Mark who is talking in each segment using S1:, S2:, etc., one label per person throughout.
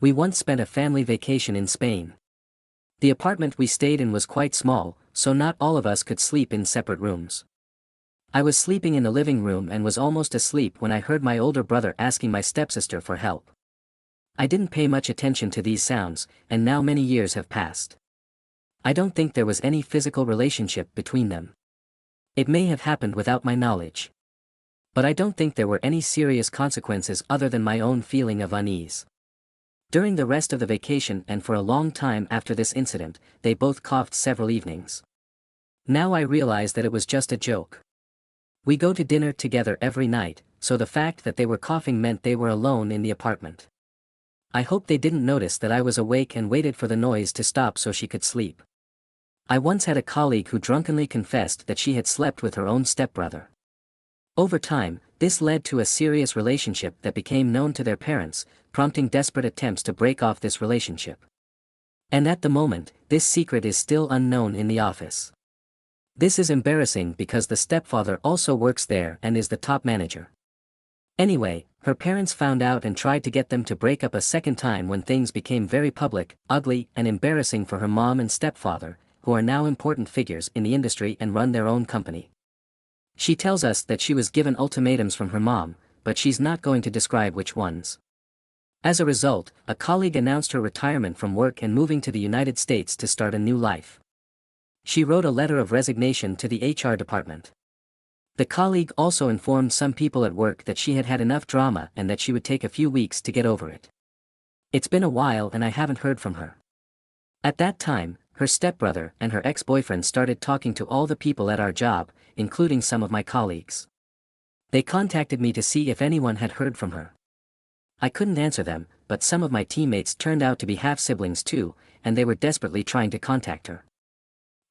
S1: We once spent a family vacation in Spain. The apartment we stayed in was quite small, so not all of us could sleep in separate rooms. I was sleeping in the living room and was almost asleep when I heard my older brother asking my stepsister for help. I didn't pay much attention to these sounds, and now many years have passed. I don't think there was any physical relationship between them. It may have happened without my knowledge. But I don't think there were any serious consequences other than my own feeling of unease. During the rest of the vacation and for a long time after this incident, they both coughed several evenings. Now I realize that it was just a joke. We go to dinner together every night, so the fact that they were coughing meant they were alone in the apartment. I hope they didn't notice that I was awake and waited for the noise to stop so she could sleep. I once had a colleague who drunkenly confessed that she had slept with her own stepbrother. Over time, this led to a serious relationship that became known to their parents, prompting desperate attempts to break off this relationship. And at the moment, this secret is still unknown in the office. This is embarrassing because the stepfather also works there and is the top manager. Anyway, her parents found out and tried to get them to break up a second time when things became very public, ugly, and embarrassing for her mom and stepfather, who are now important figures in the industry and run their own company. She tells us that she was given ultimatums from her mom, but she's not going to describe which ones. As a result, a colleague announced her retirement from work and moving to the United States to start a new life. She wrote a letter of resignation to the HR department. The colleague also informed some people at work that she had had enough drama and that she would take a few weeks to get over it. It's been a while and I haven't heard from her. At that time, her stepbrother and her ex-boyfriend started talking to all the people at our job, including some of my colleagues. They contacted me to see if anyone had heard from her. I couldn't answer them, but some of my teammates turned out to be half-siblings too, and they were desperately trying to contact her.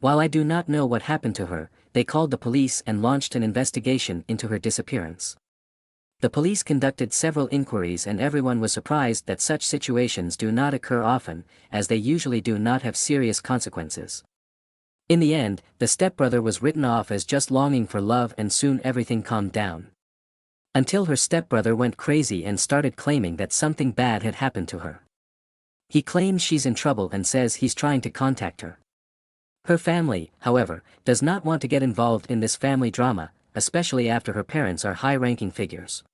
S1: While I do not know what happened to her, they called the police and launched an investigation into her disappearance. The police conducted several inquiries and everyone was surprised that such situations do not occur often, as they usually do not have serious consequences. In the end, the stepbrother was written off as just longing for love and soon everything calmed down. Until her stepbrother went crazy and started claiming that something bad had happened to her. He claims she's in trouble and says he's trying to contact her. Her family, however, does not want to get involved in this family drama, especially after her parents are high-ranking figures.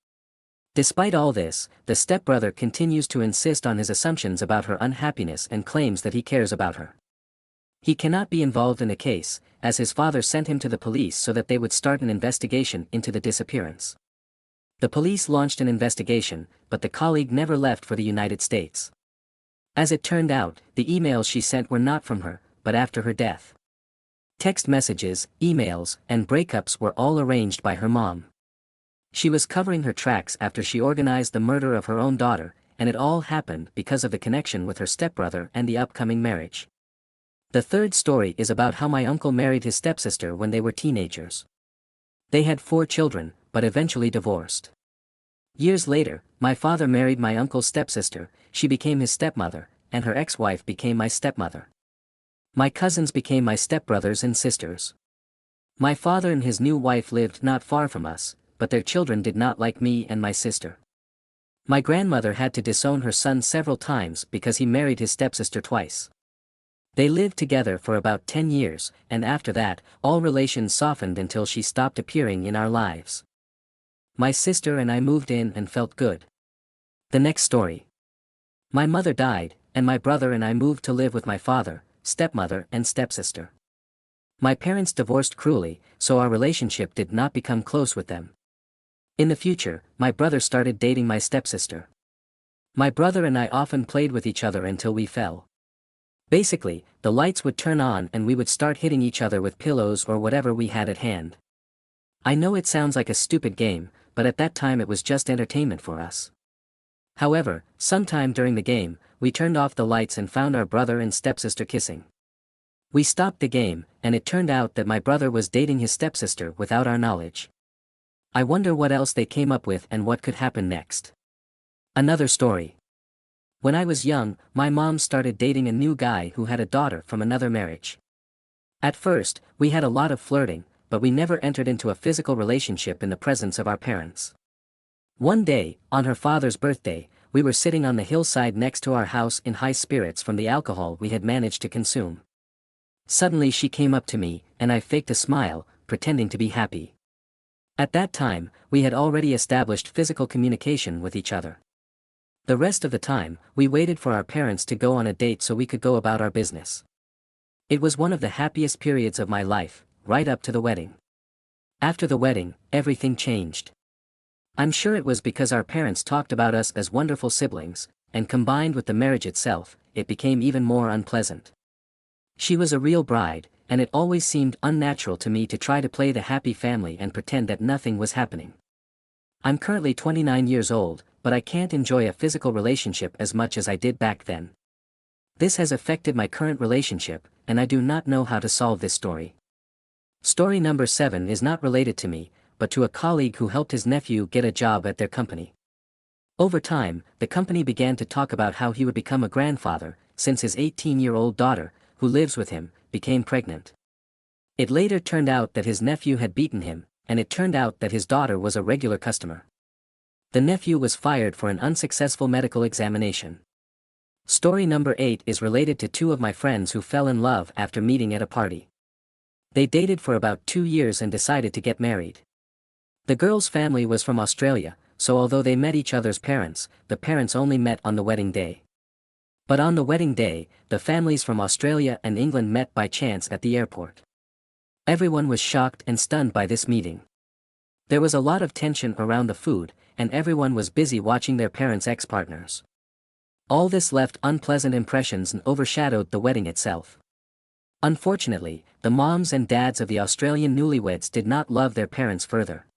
S1: Despite all this, the stepbrother continues to insist on his assumptions about her unhappiness and claims that he cares about her. He cannot be involved in the case, as his father sent him to the police so that they would start an investigation into the disappearance. The police launched an investigation, but the colleague never left for the United States. As it turned out, the emails she sent were not from her, but after her death. Text messages, emails, and breakups were all arranged by her mom. She was covering her tracks after she organized the murder of her own daughter, and it all happened because of the connection with her stepbrother and the upcoming marriage. The third story is about how my uncle married his stepsister when they were teenagers. They had 4 children, but eventually divorced. Years later, my father married my uncle's stepsister, she became his stepmother, and her ex-wife became my stepmother. My cousins became my stepbrothers and sisters. My father and his new wife lived not far from us, but their children did not like me and my sister. My grandmother had to disown her son several times because he married his stepsister twice. They lived together for about 10 years, and after that, all relations softened until she stopped appearing in our lives. My sister and I moved in and felt good. The next story. My mother died, and my brother and I moved to live with my father, stepmother and stepsister. My parents divorced cruelly, so our relationship did not become close with them. In the future, my brother started dating my stepsister. My brother and I often played with each other until we fell. Basically, the lights would turn on and we would start hitting each other with pillows or whatever we had at hand. I know it sounds like a stupid game, but at that time it was just entertainment for us. However, sometime during the game, we turned off the lights and found our brother and stepsister kissing. We stopped the game, and it turned out that my brother was dating his stepsister without our knowledge. I wonder what else they came up with and what could happen next. Another story. When I was young, my mom started dating a new guy who had a daughter from another marriage. At first, we had a lot of flirting, but we never entered into a physical relationship in the presence of our parents. One day, on her father's birthday, we were sitting on the hillside next to our house in high spirits from the alcohol we had managed to consume. Suddenly she came up to me, and I faked a smile, pretending to be happy. At that time, we had already established physical communication with each other. The rest of the time, we waited for our parents to go on a date so we could go about our business. It was one of the happiest periods of my life, right up to the wedding. After the wedding, everything changed. I'm sure it was because our parents talked about us as wonderful siblings, and combined with the marriage itself, it became even more unpleasant. She was a real bride, and it always seemed unnatural to me to try to play the happy family and pretend that nothing was happening. I'm currently 29 years old, but I can't enjoy a physical relationship as much as I did back then. This has affected my current relationship, and I do not know how to solve this story. Story number 7 is not related to me, but to a colleague who helped his nephew get a job at their company. Over time, the company began to talk about how he would become a grandfather, since his 18-year-old daughter, who lives with him, became pregnant. It later turned out that his nephew had beaten him, and it turned out that his daughter was a regular customer. The nephew was fired for an unsuccessful medical examination. Story number 8 is related to two of my friends who fell in love after meeting at a party. They dated for about 2 years and decided to get married. The girl's family was from Australia, so although they met each other's parents, the parents only met on the wedding day. But on the wedding day, the families from Australia and England met by chance at the airport. Everyone was shocked and stunned by this meeting. There was a lot of tension around the food, and everyone was busy watching their parents' ex-partners. All this left unpleasant impressions and overshadowed the wedding itself. Unfortunately, the moms and dads of the Australian newlyweds did not love their parents further.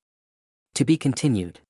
S1: To be continued.